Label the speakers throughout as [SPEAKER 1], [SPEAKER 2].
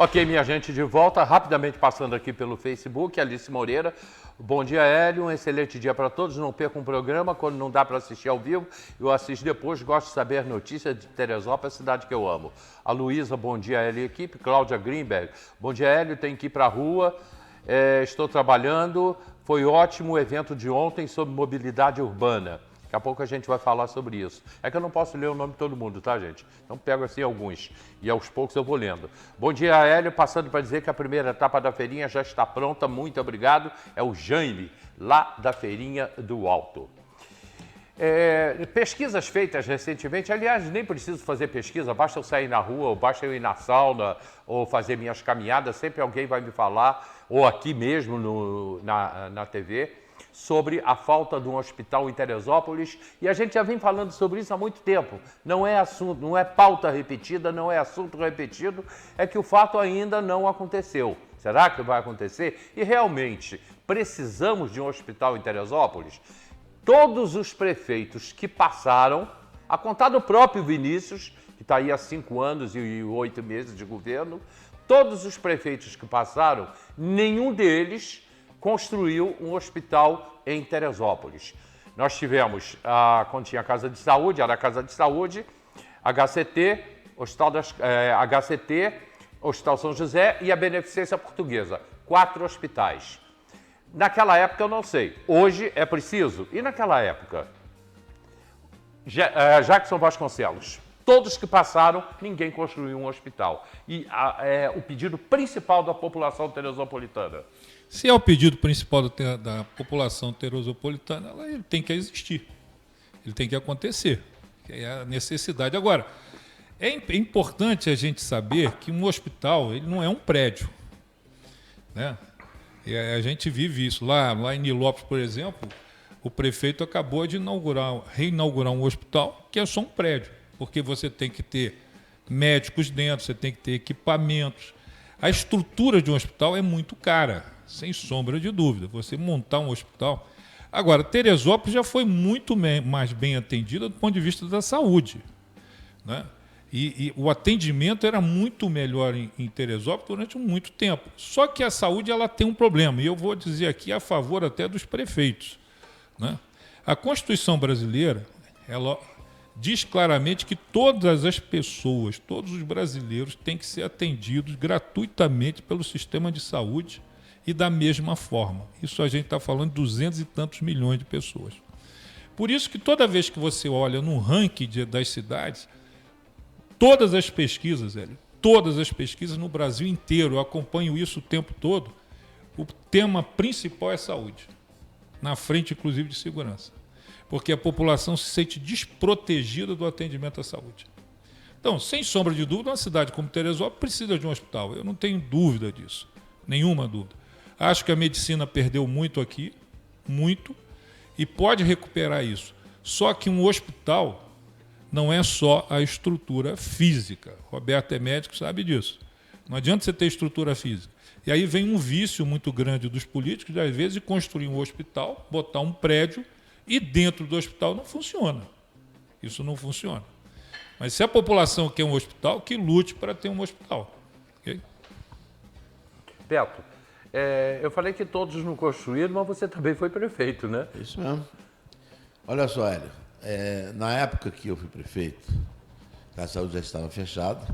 [SPEAKER 1] Ok, minha gente, de volta, rapidamente passando aqui pelo Facebook, Alice Moreira. Bom dia, Hélio, um excelente dia para todos. Não percam um programa, quando não dá para assistir ao vivo, eu assisto depois. Gosto de saber notícias de Teresópolis, a cidade que eu amo. A Luísa, bom dia, Hélio e equipe. Cláudia Greenberg, bom dia, Hélio, tenho que ir para a rua, estou trabalhando. Foi ótimo o evento de ontem sobre mobilidade urbana. Daqui a pouco a gente vai falar sobre isso. É que eu não posso ler o nome de todo mundo, tá, gente? Então pego assim alguns e aos poucos eu vou lendo. Bom dia, Hélio. Passando para dizer que a primeira etapa da feirinha já está pronta. Muito obrigado. É o Jaime, lá da Feirinha do Alto. Pesquisas feitas recentemente, aliás, nem preciso fazer pesquisa, basta eu sair na rua, ou basta eu ir na sauna, ou fazer minhas caminhadas, sempre alguém vai me falar, ou aqui mesmo na TV, sobre a falta de um hospital em Teresópolis, e a gente já vem falando sobre isso há muito tempo. Não é assunto, não é pauta repetida, não é assunto repetido, é que o fato ainda não aconteceu. Será que vai acontecer? E realmente, precisamos de um hospital em Teresópolis? Todos os prefeitos que passaram, a contar do próprio Vinícius, que está aí há 5 anos e 8 meses de governo, todos os prefeitos que passaram, nenhum deles construiu um hospital em Teresópolis. Nós tivemos, quando tinha Casa de Saúde, era a Casa de Saúde, HCT, Hospital São José e a Beneficência Portuguesa. 4 hospitais. Naquela época eu não sei, hoje é preciso. E naquela época, Jackson Vasconcelos, todos que passaram, ninguém construiu um hospital. E é o pedido principal da população teresopolitana.
[SPEAKER 2] Se é o pedido principal da população teresopolitana, ele tem que existir, ele tem que acontecer, que é a necessidade. Agora, é importante a gente saber que um hospital ele não é um prédio, né? E a gente vive isso. Lá em Nilópolis, por exemplo, o prefeito acabou de reinaugurar um hospital que é só um prédio, porque você tem que ter médicos dentro, você tem que ter equipamentos. A estrutura de um hospital é muito cara, sem sombra de dúvida. Você montar um hospital... Agora, Teresópolis já foi muito mais bem atendida do ponto de vista da saúde, né? E o atendimento era muito melhor em Teresópolis durante muito tempo. Só que a saúde ela tem um problema, e eu vou dizer aqui a favor até dos prefeitos, né? A Constituição brasileira ela diz claramente que todas as pessoas, todos os brasileiros têm que ser atendidos gratuitamente pelo sistema de saúde e da mesma forma. Isso a gente está falando de 200 e tantos milhões de pessoas. Por isso que toda vez que você olha no ranking das cidades, todas as pesquisas, todas as pesquisas no Brasil inteiro, eu acompanho isso o tempo todo, o tema principal é saúde, na frente inclusive de segurança, porque a população se sente desprotegida do atendimento à saúde. Então, sem sombra de dúvida, uma cidade como Teresópolis precisa de um hospital, eu não tenho dúvida disso, nenhuma dúvida. Acho que a medicina perdeu muito aqui, muito, e pode recuperar isso. Só que um hospital não é só a estrutura física. Roberto é médico, sabe disso. Não adianta você ter estrutura física. E aí vem um vício muito grande dos políticos, às vezes, de construir um hospital, botar um prédio, e dentro do hospital não funciona. Isso não funciona. Mas se a população quer um hospital, que lute para ter um hospital. Okay?
[SPEAKER 1] Beto, eu falei que todos não construíram, mas você também foi prefeito, né?
[SPEAKER 3] Isso mesmo. Olha só, Hélio. Na época que eu fui prefeito, a saúde já estava fechada,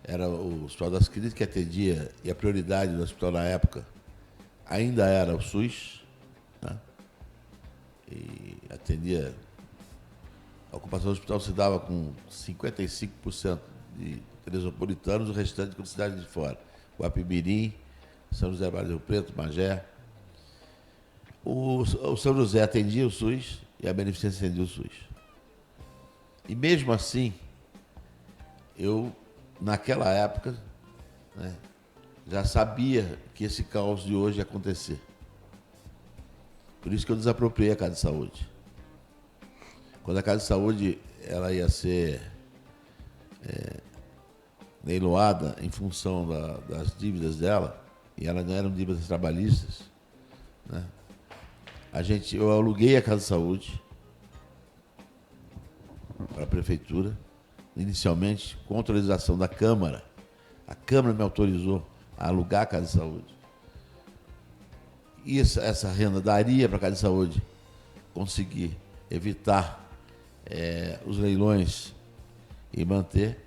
[SPEAKER 3] era o Hospital das Clínicas que atendia, e a prioridade do hospital na época ainda era o SUS, né? E atendia, a ocupação do hospital se dava com 55% de teresopolitanos, o restante com cidades de fora, Guapimirim, São José do Rio Preto, Magé. O São José atendia o SUS e a Beneficência atendia o SUS. E mesmo assim, eu, naquela época, né, já sabia que esse caos de hoje ia acontecer. Por isso que eu desapropriei a Casa de Saúde. Quando a Casa de Saúde ela ia ser leiloada em função das dívidas dela, e elas não eram dívidas trabalhistas, né? Eu aluguei a Casa de Saúde para a Prefeitura, inicialmente com autorização da Câmara. A Câmara me autorizou a alugar a casa de saúde. E essa renda daria para a casa de saúde conseguir evitar os leilões e manter.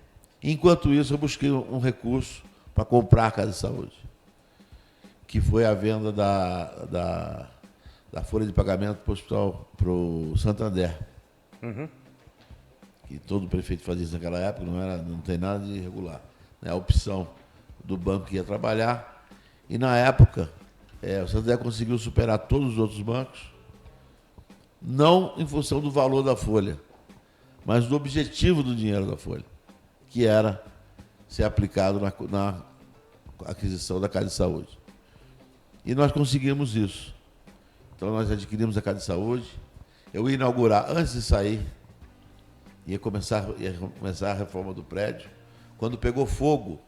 [SPEAKER 3] Enquanto isso, eu busquei um recurso para comprar a casa de saúde, que foi a venda da folha de pagamento para o hospital, para o Santander.
[SPEAKER 1] Uhum.
[SPEAKER 3] Que todo prefeito fazia isso naquela época, não tem nada de irregular. É a opção do banco que ia trabalhar. E na época, o Santander conseguiu superar todos os outros bancos, não em função do valor da folha, mas do objetivo do dinheiro da folha, que era ser aplicado na aquisição da casa de saúde. E nós conseguimos isso. Então nós adquirimos a casa de saúde. Eu ia inaugurar, antes de sair, ia começar a reforma do prédio, quando pegou fogo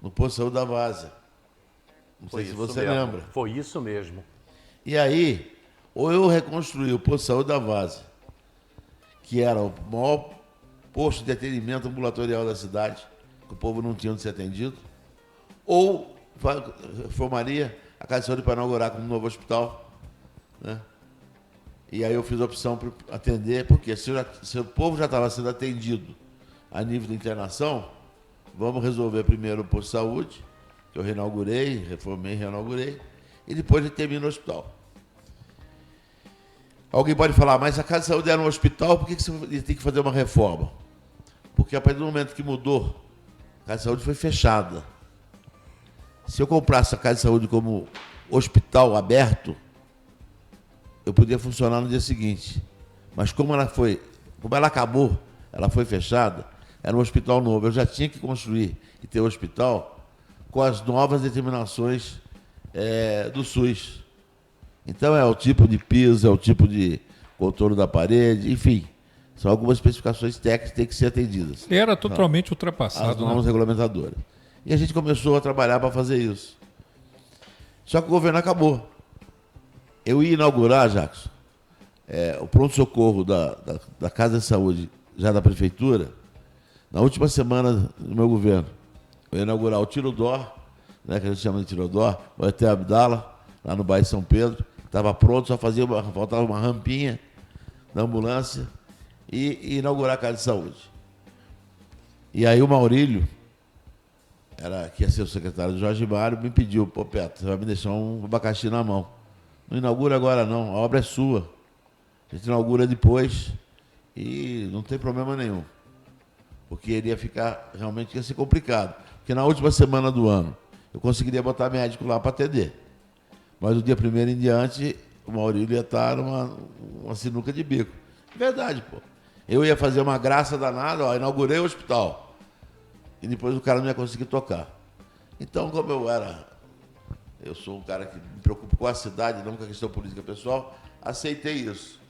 [SPEAKER 3] no posto de saúde da Várzea. Não sei se você lembra.
[SPEAKER 1] Foi isso mesmo.
[SPEAKER 3] E aí, ou eu reconstruí o posto de saúde da Várzea, que era o maior posto de atendimento ambulatorial da cidade, que o povo não tinha onde ser atendido, ou reformaria a casa de saúde para inaugurar como um novo hospital, né? E aí eu fiz a opção para atender, porque se o povo já estava sendo atendido a nível de internação, vamos resolver primeiro o posto de saúde, que eu reinaugurei, reformei, reinaugurei, e depois a gente termina o hospital. Alguém pode falar, mas a casa de saúde era um hospital, por que você tem que fazer uma reforma? Porque a partir do momento que mudou, a casa de saúde foi fechada. Se eu comprasse a casa de saúde como hospital aberto, eu podia funcionar no dia seguinte. Mas como ela acabou, ela foi fechada, era um hospital novo. Eu já tinha que construir e ter um hospital com as novas determinações do SUS. Então é o tipo de piso, é o tipo de contorno da parede, enfim. São algumas especificações técnicas que têm que ser atendidas.
[SPEAKER 2] Era totalmente ultrapassado.
[SPEAKER 3] As normas regulamentadoras. E a gente começou a trabalhar para fazer isso. Só que o governo acabou. Eu ia inaugurar, Jackson, o pronto-socorro da Casa de Saúde, já da Prefeitura, na última semana do meu governo. Eu ia inaugurar o Tirodó, né, que a gente chama de Tirodó, o ET Abdala, lá no bairro São Pedro. Estava pronto, só faltava uma rampinha da ambulância e inaugurar a Casa de Saúde. E aí o Maurílio, que ia ser o secretário do Jorge Mário, me pediu, pô, Petro, você vai me deixar um abacaxi na mão. Não inaugura agora não, a obra é sua. A gente inaugura depois e não tem problema nenhum. Porque ele realmente ia ser complicado. Porque na última semana do ano, eu conseguiria botar médico lá para atender. Mas do dia 1º em diante, o Maurílio ia estar numa sinuca de bico. Verdade, pô. Eu ia fazer uma graça danada, inaugurei o hospital. E depois o cara não ia conseguir tocar. Então, como eu sou um cara que me preocupa com a cidade, não com a questão política pessoal, aceitei isso.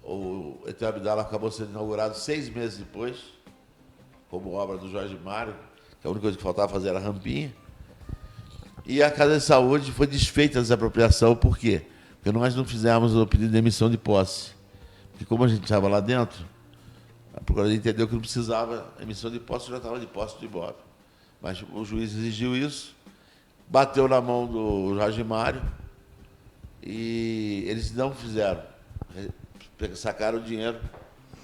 [SPEAKER 3] O ET Abdala acabou sendo inaugurado 6 meses depois, como obra do Jorge Mário, que a única coisa que faltava fazer era a rampinha. E a Casa de Saúde foi desfeita da desapropriação, por quê? Porque nós não fizemos o pedido de emissão de posse. Porque como a gente estava lá dentro, a Procuradoria entendeu que não precisava emissão de posse, já estava de posse do imóvel. Mas o juiz exigiu isso, bateu na mão do Jorge Mário e eles não fizeram. Sacaram o dinheiro,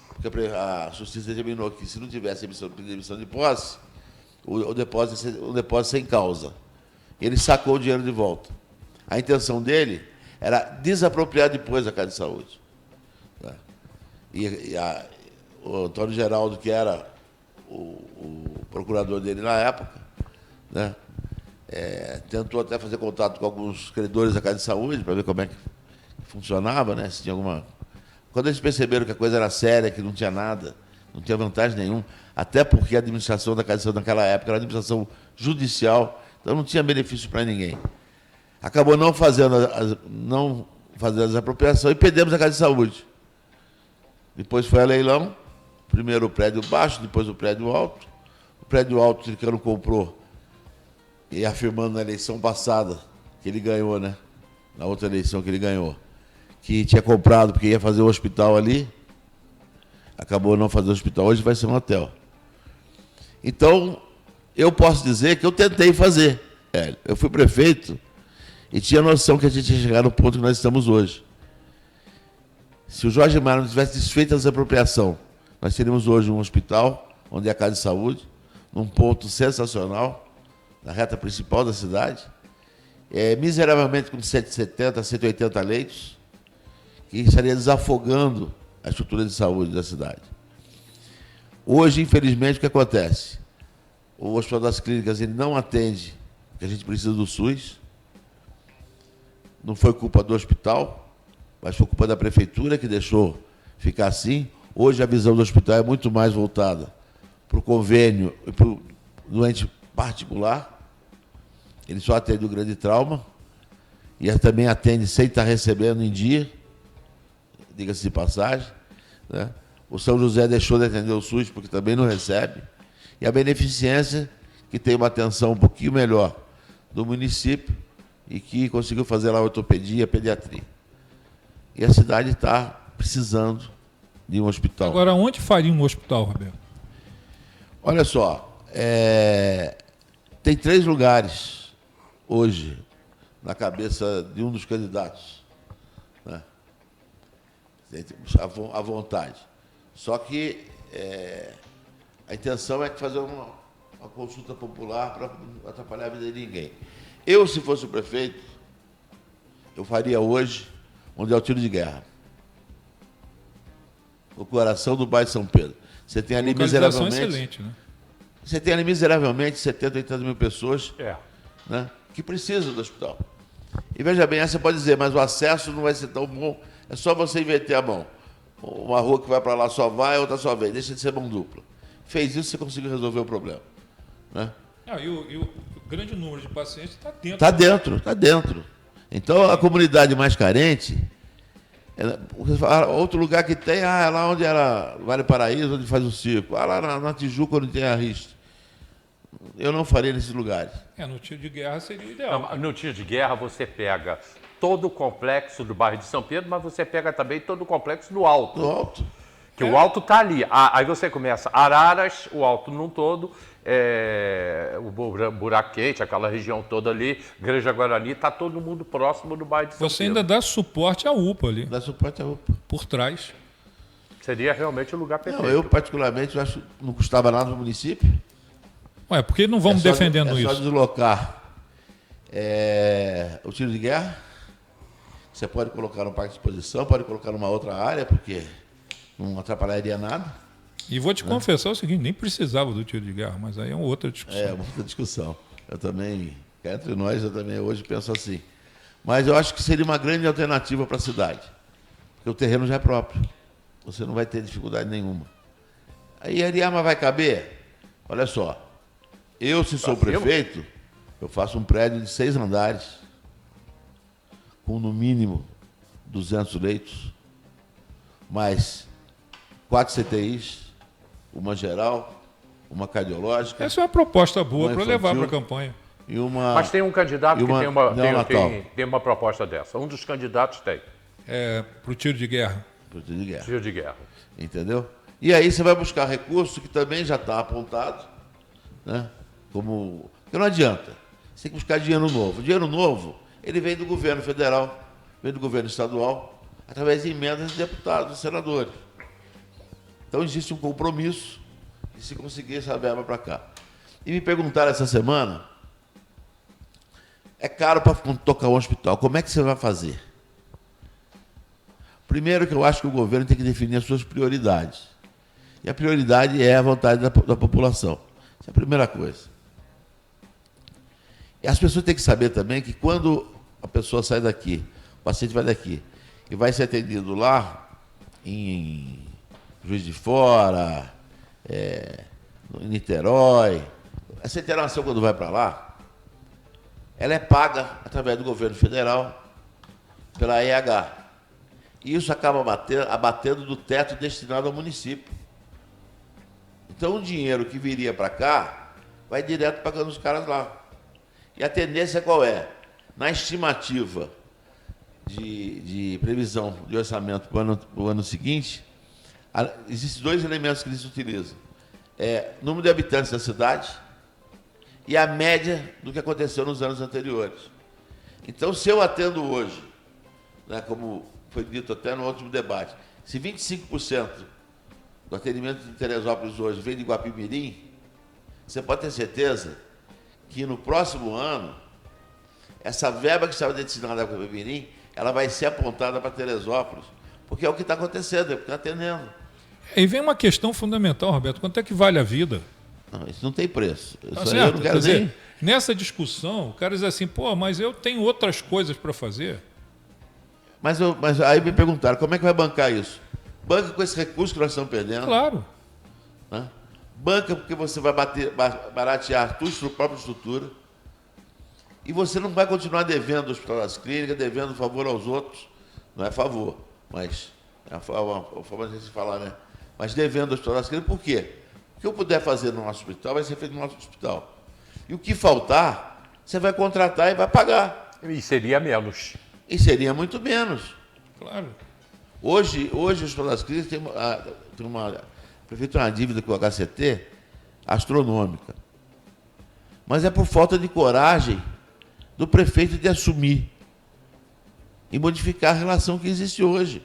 [SPEAKER 3] porque a Justiça determinou que se não tivesse emissão de posse, o depósito sem causa. Ele sacou o dinheiro de volta. A intenção dele era desapropriar depois a Casa de Saúde. O Antônio Geraldo, que era o procurador dele na época, né, tentou até fazer contato com alguns credores da Casa de Saúde para ver como é que funcionava, né, se tinha alguma... Quando eles perceberam que a coisa era séria, que não tinha nada, não tinha vantagem nenhuma, até porque a administração da Casa de Saúde naquela época era administração judicial, então não tinha benefício para ninguém. Acabou não fazendo a desapropriação e perdemos a Casa de Saúde. Depois foi a leilão, primeiro o prédio baixo, depois o prédio alto. O prédio alto, o Tricano comprou, e afirmando na eleição passada, que ele ganhou, né? Na outra eleição que ele ganhou, que tinha comprado porque ia fazer o hospital ali, acabou não fazendo o hospital, hoje vai ser um hotel. Então, eu posso dizer que eu tentei fazer. Eu fui prefeito e tinha noção que a gente ia chegar no ponto que nós estamos hoje. Se o Jorge Maia não tivesse desfeito essa apropriação, nós teríamos hoje um hospital, onde é a casa de saúde, num ponto sensacional, na reta principal da cidade, miseravelmente com 170, 180 leitos, que estaria desafogando a estrutura de saúde da cidade. Hoje, infelizmente, o que acontece? O Hospital das Clínicas ele não atende, porque a gente precisa do SUS. Não foi culpa do hospital, mas foi culpa da prefeitura que deixou ficar assim. Hoje a visão do hospital é muito mais voltada para o convênio e para o doente particular. Ele só atende o grande trauma e também atende sem estar recebendo em dia, diga-se de passagem, né? O São José deixou de atender o SUS porque também não recebe. E a Beneficência, que tem uma atenção um pouquinho melhor do município e que conseguiu fazer lá a ortopedia e a pediatria. E a cidade está precisando de um hospital.
[SPEAKER 2] Agora, onde faria um hospital, Roberto?
[SPEAKER 3] Olha só, tem 3 lugares hoje na cabeça de um dos candidatos, né? À vontade. Só que a intenção é fazer uma consulta popular para não atrapalhar a vida de ninguém. Eu, se fosse o prefeito, eu faria hoje onde é o tiro de guerra. O coração do bairro de São Pedro. Você tem ali miseravelmente...
[SPEAKER 2] excelente, né?
[SPEAKER 3] Você tem ali miseravelmente 70, 80 mil pessoas né, que precisam do hospital. E veja bem, aí você pode dizer, mas o acesso não vai ser tão bom, é só você inverter a mão. Uma rua que vai para lá só vai, a outra só vem, deixa de ser mão dupla. Fez isso, você conseguiu resolver o problema. Né?
[SPEAKER 2] E o grande número de pacientes está dentro.
[SPEAKER 3] Está dentro. Então, a comunidade mais carente, outro lugar que tem, é lá onde era Vale Paraíso, onde faz o circo. Lá na Tijuca, onde tem a Riste. Eu não faria nesses lugares.
[SPEAKER 2] No tiro de guerra seria o ideal.
[SPEAKER 1] Não, no tiro de guerra você pega todo o complexo do bairro de São Pedro, mas você pega também todo o complexo do Alto.
[SPEAKER 3] Do Alto.
[SPEAKER 1] Que o Alto está ali. Aí você começa Araras, o Alto num todo, o Buraco Quente, aquela região toda ali, Granja Guarani, está todo mundo próximo do bairro de São Pedro.
[SPEAKER 2] Você ainda dá suporte à UPA ali.
[SPEAKER 3] Dá suporte à UPA.
[SPEAKER 2] Por trás.
[SPEAKER 1] Seria realmente o lugar perfeito.
[SPEAKER 3] Não, eu, particularmente, acho que não custava nada no município.
[SPEAKER 2] Ué, por que não vamos defendendo isso?
[SPEAKER 3] É só deslocar o tiro de guerra. Você pode colocar no parque de exposição, pode colocar numa outra área, porque não atrapalharia nada.
[SPEAKER 2] E vou te confessar o seguinte, nem precisava do tiro de guerra, mas aí é uma outra discussão.
[SPEAKER 3] É, uma outra discussão. Eu também, entre nós, eu também hoje penso assim. Mas eu acho que seria uma grande alternativa para a cidade. Porque o terreno já é próprio. Você não vai ter dificuldade nenhuma. Aí a Ariama vai caber? Olha só. Eu, se sou prefeito, eu faço um prédio de 6 andares, com no mínimo 200 leitos, mais 4 CTIs, uma geral, uma cardiológica.
[SPEAKER 2] Essa é uma proposta boa para levar para a campanha.
[SPEAKER 3] E uma,
[SPEAKER 1] mas tem um candidato que tem uma proposta dessa. Um dos candidatos tem.
[SPEAKER 2] Para o tiro de guerra.
[SPEAKER 3] Para o tiro de guerra.
[SPEAKER 1] Tiro de guerra.
[SPEAKER 3] Entendeu? E aí você vai buscar recurso que também já está apontado, né? Porque não adianta. Você tem que buscar dinheiro novo. O dinheiro novo, ele vem do governo federal, vem do governo estadual, através de emendas de deputados, de senadores. Então existe um compromisso de se conseguir essa verba para cá. E me perguntaram essa semana, é caro para tocar um hospital, como é que você vai fazer? Primeiro que eu acho que o governo tem que definir as suas prioridades. E a prioridade é a vontade da população. Essa é a primeira coisa. E as pessoas têm que saber também que quando a pessoa sai daqui, o paciente vai daqui, e vai ser atendido lá, em Juiz de Fora, em Niterói, essa internação quando vai para lá, ela é paga através do governo federal, pela EH. E isso acaba abatendo do teto destinado ao município. Então o dinheiro que viria para cá, vai direto pagando os caras lá. E a tendência qual é? Na estimativa de previsão de orçamento para o ano seguinte, existem 2 elementos que eles utilizam. Número de habitantes da cidade e a média do que aconteceu nos anos anteriores. Então, se eu atendo hoje, né, como foi dito até no último debate, se 25% do atendimento de Teresópolis hoje vem de Guapimirim, você pode ter certeza que no próximo ano, essa verba que estava destinada a Guapimirim, ela vai ser apontada para Teresópolis, porque é o que está acontecendo, é o que está atendendo.
[SPEAKER 2] E vem uma questão fundamental, Roberto, quanto é que vale a vida?
[SPEAKER 3] Não, isso não tem preço.
[SPEAKER 2] Tá
[SPEAKER 3] Isso aí
[SPEAKER 2] certo?
[SPEAKER 3] eu não quero
[SPEAKER 2] Quer dizer,
[SPEAKER 3] nem...
[SPEAKER 2] nessa discussão, o cara diz assim, pô, mas eu tenho outras coisas para fazer.
[SPEAKER 3] Mas aí me perguntaram, como é que vai bancar isso? Banca com esse recurso que nós estamos perdendo.
[SPEAKER 2] Claro.
[SPEAKER 3] Né? Banca porque você vai baratear a tua própria estrutura. E você não vai continuar devendo ao Hospital das Clínicas, devendo favor aos outros. Não é favor, mas é uma forma de se falar, né? Mas devendo ao Hospital das Clínicas, por quê? O que eu puder fazer no nosso hospital vai ser feito no nosso hospital. E o que faltar, você vai contratar e vai pagar.
[SPEAKER 1] E seria menos.
[SPEAKER 3] E seria muito menos.
[SPEAKER 2] Claro.
[SPEAKER 3] Hoje o Hospital das Clínicas a prefeitura tem uma dívida com o HCT astronômica. Mas é por falta de coragem do prefeito de assumir e modificar a relação que existe hoje.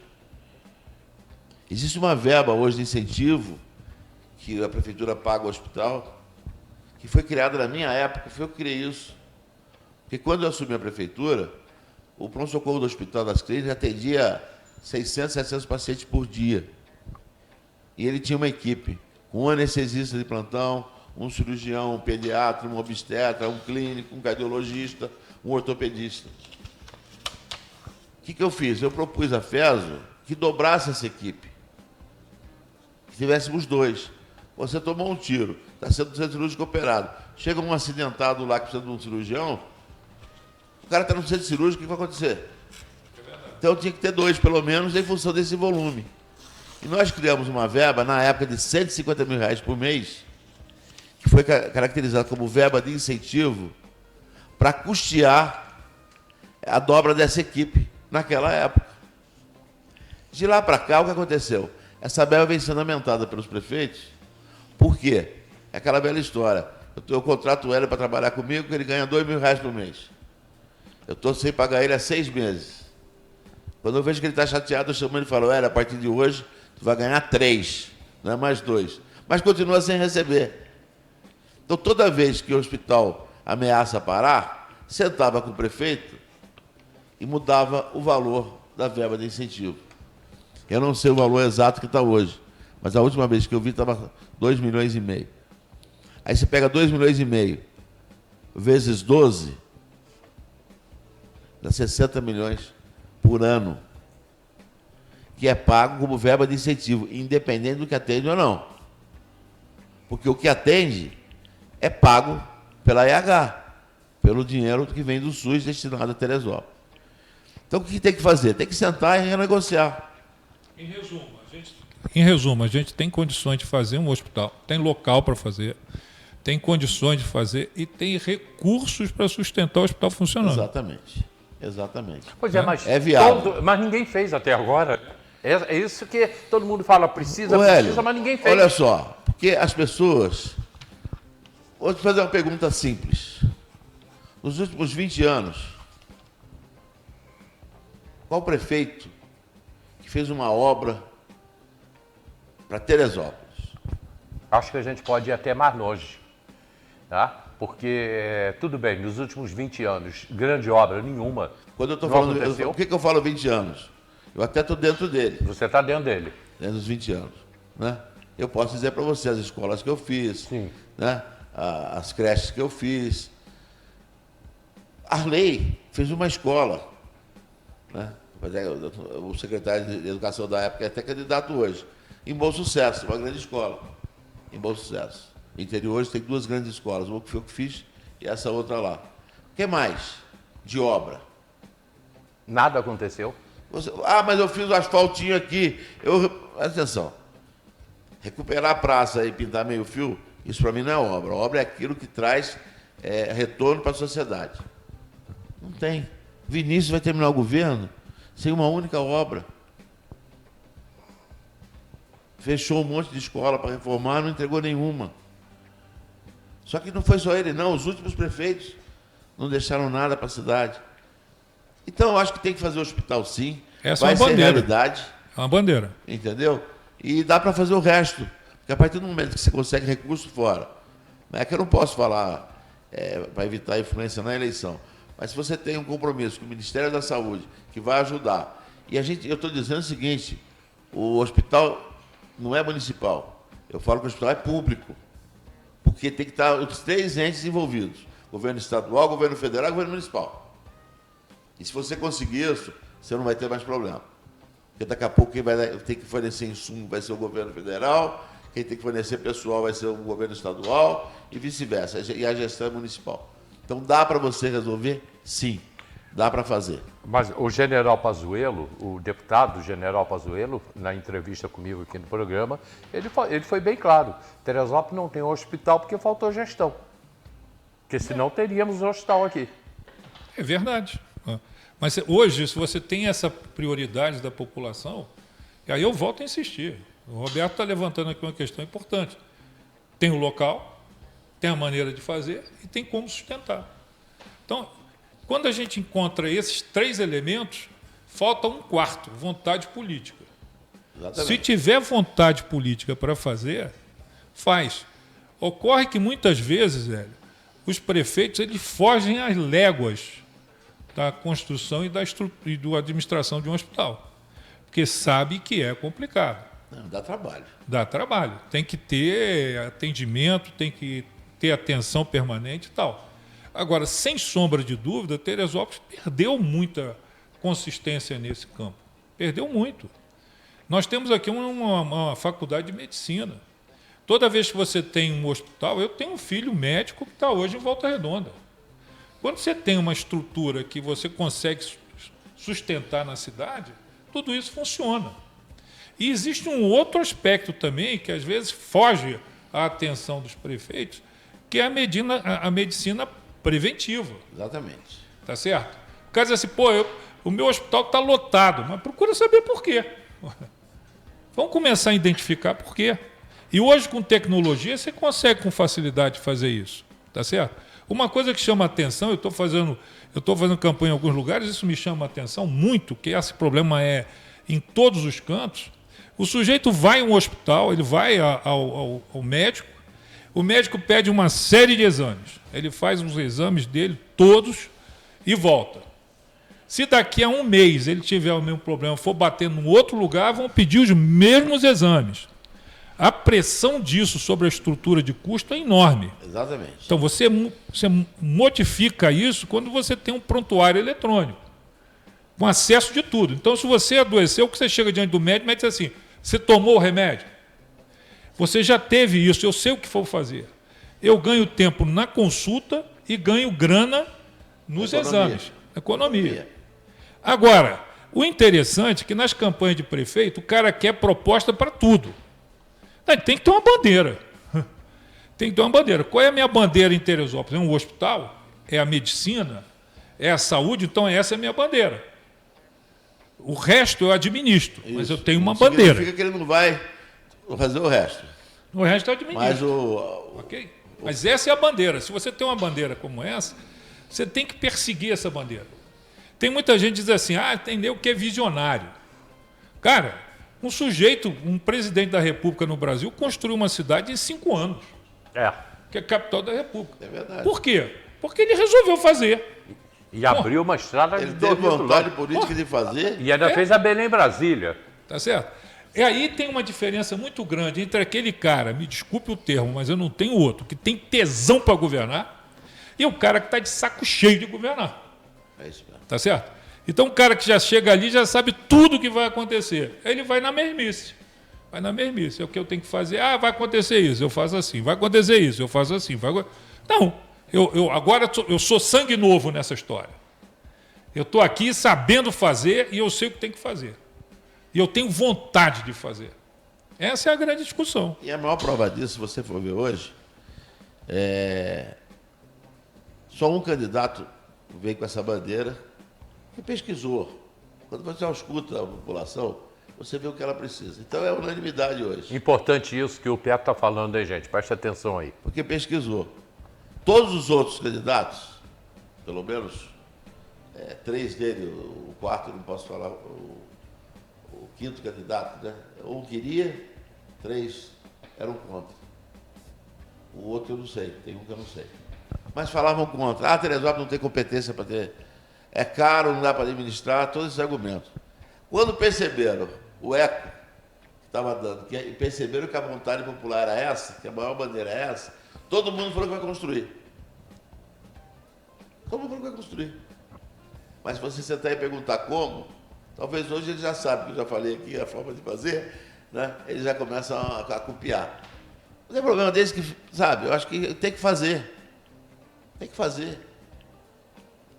[SPEAKER 3] Existe uma verba hoje de incentivo que a prefeitura paga ao hospital, que foi criada na minha época, foi eu que criei isso. Porque quando eu assumi a prefeitura, o pronto-socorro do Hospital das Clínicas atendia 600, 700 pacientes por dia. E ele tinha uma equipe, um anestesista de plantão, um cirurgião, um pediatra, um obstetra, um clínico, um cardiologista, um ortopedista. O que eu fiz? Eu propus à FESO que dobrasse essa equipe. Que tivéssemos dois. Você tomou um tiro, está sendo centro cirúrgico operado. Chega um acidentado lá que precisa de um cirurgião, o cara está no centro cirúrgico, o que vai acontecer? Então tinha que ter dois, pelo menos, em função desse volume. E nós criamos uma verba, na época, de R$150 mil por mês, que foi caracterizada como verba de incentivo para custear a dobra dessa equipe naquela época. De lá para cá, o que aconteceu? Essa verba vem sendo aumentada pelos prefeitos. Por quê? É aquela bela história. Eu contrato o Hélio para trabalhar comigo, ele ganha R$2 mil por mês. Eu estou sem pagar ele há 6 meses. Quando eu vejo que ele está chateado, eu chamo ele e falo, Hélio, a partir de hoje, tu vai ganhar 3, não é mais 2. Mas continua sem receber. Então, toda vez que o hospital ameaça parar, sentava com o prefeito e mudava o valor da verba de incentivo. Eu não sei o valor exato que está hoje, mas a última vez que eu vi estava R$2,5 milhões. Aí você pega R$2,5 milhões vezes 12, dá 60 milhões por ano, que é pago como verba de incentivo, independente do que atende ou não. Porque o que atende é pago pela EH, pelo dinheiro que vem do SUS destinado a Teresópolis. Então, o que tem que fazer? Tem que sentar e renegociar.
[SPEAKER 2] Em resumo, a gente tem condições de fazer um hospital, tem local para fazer, tem condições de fazer e tem recursos para sustentar o hospital funcionando.
[SPEAKER 3] Exatamente.
[SPEAKER 1] Pois é, mas,
[SPEAKER 3] é viável.
[SPEAKER 1] mas ninguém fez até agora. É isso que todo mundo fala, precisa, mas ninguém fez.
[SPEAKER 3] Olha só, porque as pessoas... Vou te fazer uma pergunta simples. Nos últimos 20 anos, qual prefeito que fez uma obra para Teresópolis?
[SPEAKER 1] Acho que a gente pode ir até mais longe, tá? Porque, tudo bem, nos últimos 20 anos, grande obra nenhuma.
[SPEAKER 3] Quando eu estou
[SPEAKER 1] não
[SPEAKER 3] falando...
[SPEAKER 1] aconteceu.
[SPEAKER 3] Por que eu falo 20 anos? Eu até estou dentro dele.
[SPEAKER 1] Você está dentro dele.
[SPEAKER 3] Dentro dos 20 anos. Né? Eu posso dizer para você as escolas que eu fiz,
[SPEAKER 1] Sim.
[SPEAKER 3] Né? As creches que eu fiz. Arley fez uma escola. Né? O secretário de Educação da época é até candidato hoje. Em Bom Sucesso, uma grande escola. Em Bom Sucesso. Interiores tem 2 grandes escolas, uma que foi eu que fiz e essa outra lá. O que mais de obra?
[SPEAKER 1] Nada aconteceu.
[SPEAKER 3] Mas eu fiz o asfaltinho aqui. Presta atenção. Recuperar a praça e pintar meio fio, isso para mim não é obra. A obra é aquilo que traz retorno para a sociedade. Não tem. Vinícius vai terminar o governo sem uma única obra. Fechou um monte de escola para reformar, não entregou nenhuma. Só que não foi só ele, não. Os últimos prefeitos não deixaram nada para a cidade. Então, eu acho que tem que fazer o hospital, sim.
[SPEAKER 2] Essa
[SPEAKER 3] vai
[SPEAKER 2] é uma
[SPEAKER 3] ser
[SPEAKER 2] bandeira.
[SPEAKER 3] realidade.
[SPEAKER 2] É uma bandeira.
[SPEAKER 3] Entendeu? E dá para fazer o resto. Porque a partir do momento que você consegue recurso fora, não é que eu não posso falar para evitar influência na eleição, mas se você tem um compromisso com o Ministério da Saúde, que vai ajudar, e eu estou dizendo o seguinte, o hospital não é municipal, eu falo que o hospital é público, porque tem que estar os 3 entes envolvidos, governo estadual, governo federal e governo municipal. E se você conseguir isso, você não vai ter mais problema. Porque daqui a pouco quem vai ter que fornecer insumo vai ser o governo federal, quem tem que fornecer pessoal vai ser o governo estadual e vice-versa, e a gestão é municipal. Então dá para você resolver? Sim, dá para fazer.
[SPEAKER 1] Mas o general Pazuello, o deputado general Pazuello, na entrevista comigo aqui no programa, ele foi bem claro. Teresópolis não tem hospital porque faltou gestão. Porque senão teríamos um hospital aqui.
[SPEAKER 2] É verdade. Mas hoje, se você tem essa prioridade da população, e aí eu volto a insistir. O Roberto está levantando aqui uma questão importante. Tem o local, tem a maneira de fazer e tem como sustentar. Então, quando a gente encontra esses 3 elementos, falta um quarto, vontade política.
[SPEAKER 3] Exatamente.
[SPEAKER 2] Se tiver vontade política para fazer, faz. Ocorre que muitas vezes, velho, os prefeitos eles fogem às léguas da construção e da administração de um hospital, porque sabe que é complicado.
[SPEAKER 3] Não, dá trabalho.
[SPEAKER 2] Dá trabalho. Tem que ter atendimento, tem que ter atenção permanente e tal. Agora, sem sombra de dúvida, Teresópolis perdeu muita consistência nesse campo. Perdeu muito. Nós temos aqui uma faculdade de medicina. Toda vez que você tem um hospital, eu tenho um filho médico que está hoje em Volta Redonda. Quando você tem uma estrutura que você consegue sustentar na cidade, tudo isso funciona. E existe um outro aspecto também que às vezes foge à atenção dos prefeitos, que é a medicina preventiva.
[SPEAKER 3] Exatamente.
[SPEAKER 2] Tá certo? O cara diz assim, o meu hospital está lotado, mas procura saber por quê. Vamos começar a identificar por quê. E hoje, com tecnologia, você consegue com facilidade fazer isso. Tá certo? Uma coisa que chama a atenção, eu estou fazendo campanha em alguns lugares, isso me chama a atenção muito, que esse problema é em todos os cantos. O sujeito vai a um hospital, ele vai ao médico, o médico pede uma série de exames. Ele faz os exames dele todos e volta. Se daqui a um mês ele tiver o mesmo problema, for bater num outro lugar, vão pedir os mesmos exames. A pressão disso sobre a estrutura de custo é enorme.
[SPEAKER 3] Exatamente.
[SPEAKER 2] Então você modifica isso quando você tem um prontuário eletrônico, com acesso de tudo. Então, se você adoeceu, que você chega diante do médico, o médico diz assim, você tomou o remédio? Você já teve isso, eu sei o que for fazer. Eu ganho tempo na consulta e ganho grana nos exames. Economia. Agora, o interessante é que nas campanhas de prefeito, o cara quer proposta para tudo. Tem que ter uma bandeira. Tem que ter uma bandeira. Qual é a minha bandeira em Teresópolis? É um hospital? É a medicina? É a saúde? Então essa é a minha bandeira. O resto eu administro, mas eu tenho uma bandeira.
[SPEAKER 3] Significa que ele não vai fazer o resto.
[SPEAKER 2] O resto eu administro.
[SPEAKER 3] Mas
[SPEAKER 2] Ok? Mas essa é a bandeira. Se você tem uma bandeira como essa, você tem que perseguir essa bandeira. Tem muita gente que diz assim, entendeu que é visionário. Cara, um presidente da República no Brasil construiu uma cidade em 5 anos. Que é a capital da República.
[SPEAKER 3] É verdade.
[SPEAKER 2] Por quê? Porque ele resolveu fazer.
[SPEAKER 1] E abriu uma estrada
[SPEAKER 3] ele
[SPEAKER 1] de
[SPEAKER 3] teve
[SPEAKER 1] 2
[SPEAKER 3] vontade política de fazer.
[SPEAKER 1] E ainda fez a Belém-Brasília.
[SPEAKER 2] Tá certo? E aí tem uma diferença muito grande entre aquele cara, me desculpe o termo, mas eu não tenho outro, que tem tesão para governar, e o cara que está de saco cheio de governar.
[SPEAKER 3] É isso mesmo.
[SPEAKER 2] Tá certo? Então o cara que já chega ali já sabe tudo o que vai acontecer. Aí ele vai na mesmice. Vai na mesmice. É o que eu tenho que fazer. Vai acontecer isso, eu faço assim. Vai acontecer isso, eu faço assim. Não. Agora eu sou sangue novo nessa história. Eu estou aqui sabendo fazer e eu sei o que tem que fazer. E eu tenho vontade de fazer. Essa é a grande discussão.
[SPEAKER 3] E a maior prova disso, se você for ver hoje, só um candidato veio com essa bandeira que pesquisou. Quando você escuta a população, você vê o que ela precisa. Então é unanimidade hoje.
[SPEAKER 1] Importante isso que o Pedro está falando aí, gente. Preste atenção aí.
[SPEAKER 3] Porque pesquisou. Todos os outros candidatos, pelo menos 3 dele, o quarto não posso falar, o quinto candidato, né? Um queria, 3 eram contra. O outro eu não sei, tem um que eu não sei. Mas falavam contra. Teresópolis não tem competência para ter. É caro, não dá para administrar, todos esses argumentos. Quando perceberam o eco que estava dando, e perceberam que a vontade popular era essa, que a maior bandeira é essa, todo mundo falou que vai construir. Todo mundo falou que vai construir. Mas se você sentar e perguntar como, talvez hoje ele já sabe, que eu já falei aqui a forma de fazer, né? Eles já começam a copiar. Não tem problema desse que, sabe, eu acho que tem que fazer. Tem que fazer.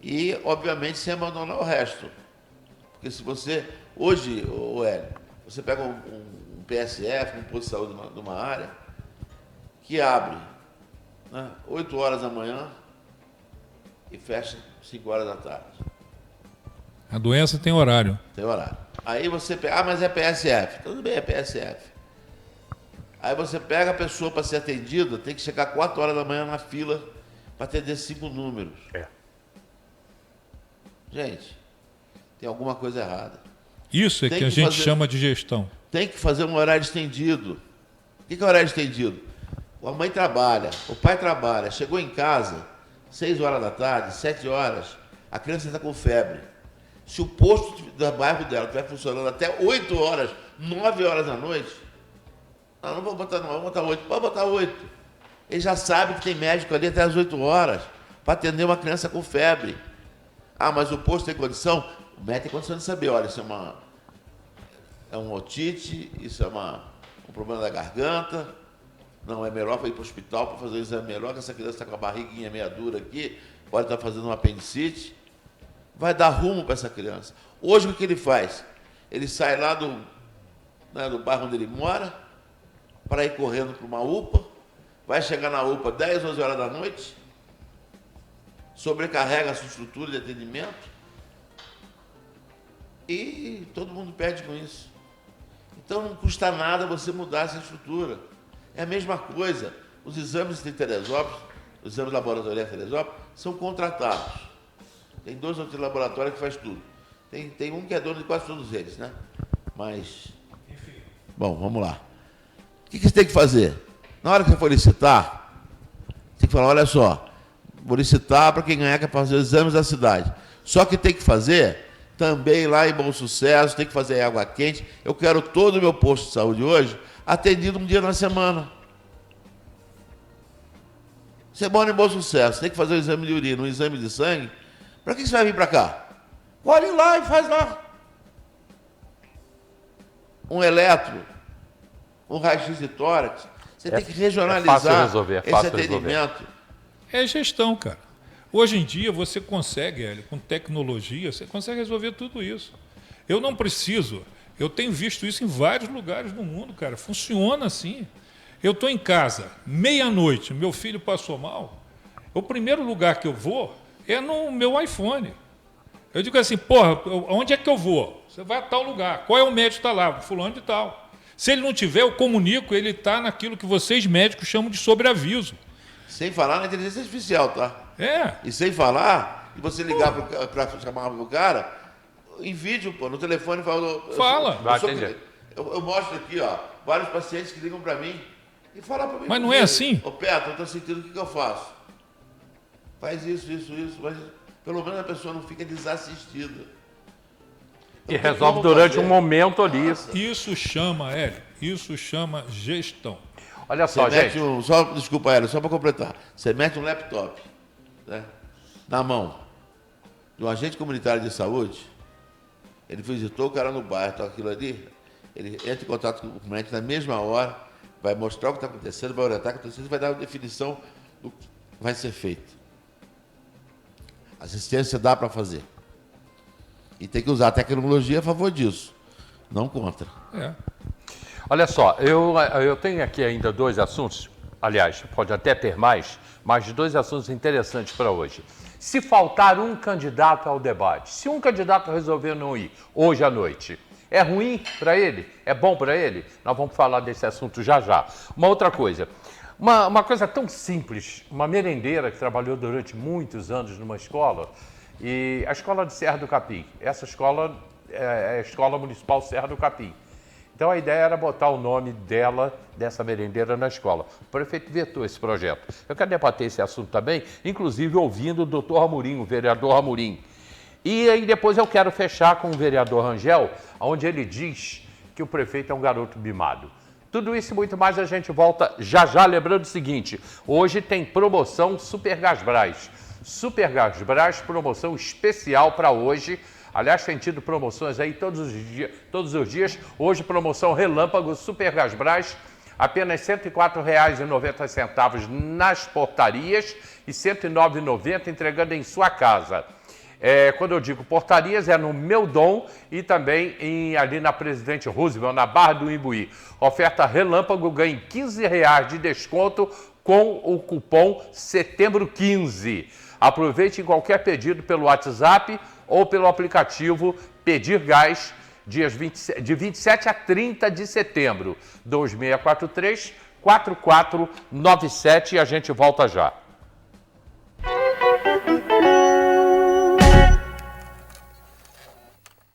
[SPEAKER 3] E, obviamente, sem abandonar o resto. Porque se você, hoje, Hélio, você pega um PSF, um posto de saúde de uma área, que abre, né, 8 horas da manhã e fecha 5 horas da tarde.
[SPEAKER 2] A doença tem horário.
[SPEAKER 3] Tem horário. Aí você pega, mas é PSF. Tudo bem, é PSF. Aí você pega a pessoa para ser atendida, tem que chegar 4 horas da manhã na fila para atender 5 números. Gente, tem alguma coisa errada.
[SPEAKER 2] Isso é que a gente chama de gestão.
[SPEAKER 3] Tem que fazer um horário estendido. O que é horário estendido? A mãe trabalha, o pai trabalha, chegou em casa, 6 horas da tarde, 7 horas, a criança está com febre. Se o posto do bairro dela estiver funcionando até 8 horas, 9 horas da noite, não vou botar 9, vou botar 8, pode botar 8. Ele já sabe que tem médico ali até as 8 horas para atender uma criança com febre. Mas o posto tem condição? O médico tem condição de saber, olha, isso é um otite, isso é um problema da garganta, não, é melhor para ir para o hospital para fazer o exame melhor, que essa criança está com a barriguinha meia dura aqui, pode estar fazendo uma apendicite, vai dar rumo para essa criança. Hoje o que ele faz? Ele sai lá do bairro onde ele mora, para ir correndo para uma UPA, vai chegar na UPA 10, 11 horas da noite, sobrecarrega a sua estrutura de atendimento e todo mundo perde com isso. Então não custa nada você mudar essa estrutura. É a mesma coisa. Os exames de Teresópolis, os exames laboratoriais de Teresópolis, são contratados. Tem 2 ou 3 laboratórios que faz tudo. Tem um que é dono de quase todos eles, né? Mas, enfim. Bom, vamos lá. O que você tem que fazer? Na hora que você for licitar, tem que falar, olha só, vou licitar para quem ganhar, que é fazer os exames da cidade. Só que tem que fazer também lá em Bom Sucesso, tem que fazer em Água Quente. Eu quero todo o meu posto de saúde hoje atendido um dia na semana. Você mora em Bom Sucesso, tem que fazer um exame de urina, um exame de sangue. Para que você vai vir para cá? Olhe lá e faz lá. Um eletro, um raio-x de tórax. Você tem que regionalizar esse atendimento.
[SPEAKER 2] É gestão, cara. Hoje em dia você consegue, Hélio, com tecnologia, você consegue resolver tudo isso. Eu não preciso, eu tenho visto isso em vários lugares do mundo, cara. Funciona assim. Eu estou em casa, meia-noite, meu filho passou mal, o primeiro lugar que eu vou é no meu iPhone. Eu digo assim, porra, onde é que eu vou? Você vai a tal lugar. Qual é o médico que está lá? Fulano de tal. Se ele não tiver, eu comunico, ele está naquilo que vocês médicos chamam de sobreaviso.
[SPEAKER 3] Sem falar na inteligência artificial, tá?
[SPEAKER 2] É.
[SPEAKER 3] E sem falar, e você ligar para chamar o cara, em vídeo, pô, no telefone,
[SPEAKER 2] fala.
[SPEAKER 3] Eu mostro aqui, ó, vários pacientes que ligam para mim e falam para mim.
[SPEAKER 2] Mas não é assim?
[SPEAKER 3] Ô, Petro, eu estou sentindo, o que eu faço? Faz isso, mas pelo menos a pessoa não fica desassistida.
[SPEAKER 1] E resolve durante um momento ali.
[SPEAKER 2] Isso chama, Hélio, isso chama gestão.
[SPEAKER 3] Olha só, gente. Desculpa, Hélio, só para completar. Você mete um laptop, né, na mão de um agente comunitário de saúde, ele visitou o cara no bairro, tá aquilo ali, ele entra em contato com o médico na mesma hora, vai mostrar o que está acontecendo, vai orientar o que está acontecendo, vai dar uma definição do que vai ser feito. Assistência dá para fazer. E tem que usar a tecnologia a favor disso, não contra.
[SPEAKER 1] Olha só, eu tenho aqui ainda 2 assuntos, aliás, pode até ter mais, mas 2 assuntos interessantes para hoje. Se faltar um candidato ao debate, se um candidato resolver não ir hoje à noite, é ruim para ele? É bom para ele? Nós vamos falar desse assunto já já. Uma outra coisa, Uma coisa tão simples, uma merendeira que trabalhou durante muitos anos numa escola, e a escola de Serra do Capim. Essa escola é a Escola Municipal Serra do Capim. Então a ideia era botar o nome dela, dessa merendeira, na escola. O prefeito vetou esse projeto. Eu quero debater esse assunto também, inclusive ouvindo o doutor Amorim, o vereador Amorim. E aí depois eu quero fechar com o vereador Rangel, onde ele diz que o prefeito é um garoto mimado. Tudo isso e muito mais a gente volta já já, lembrando o seguinte, hoje tem promoção Super Gasbras. Super Gasbras, promoção especial para hoje. Aliás, tem tido promoções aí todos os dias. Hoje, promoção Relâmpago Super Gasbras, apenas R$ 104,90 nas portarias e R$ 109,90 entregando em sua casa. Quando eu digo portarias, é no Meu Dom e também ali na Presidente Roosevelt, na Barra do Imbuí. Oferta Relâmpago, ganhe R$ 15 de desconto com o cupom Setembro 15. Aproveite em qualquer pedido pelo WhatsApp ou pelo aplicativo Pedir Gás, dias de 27 a 30 de setembro, 2643-4497, e a gente volta já.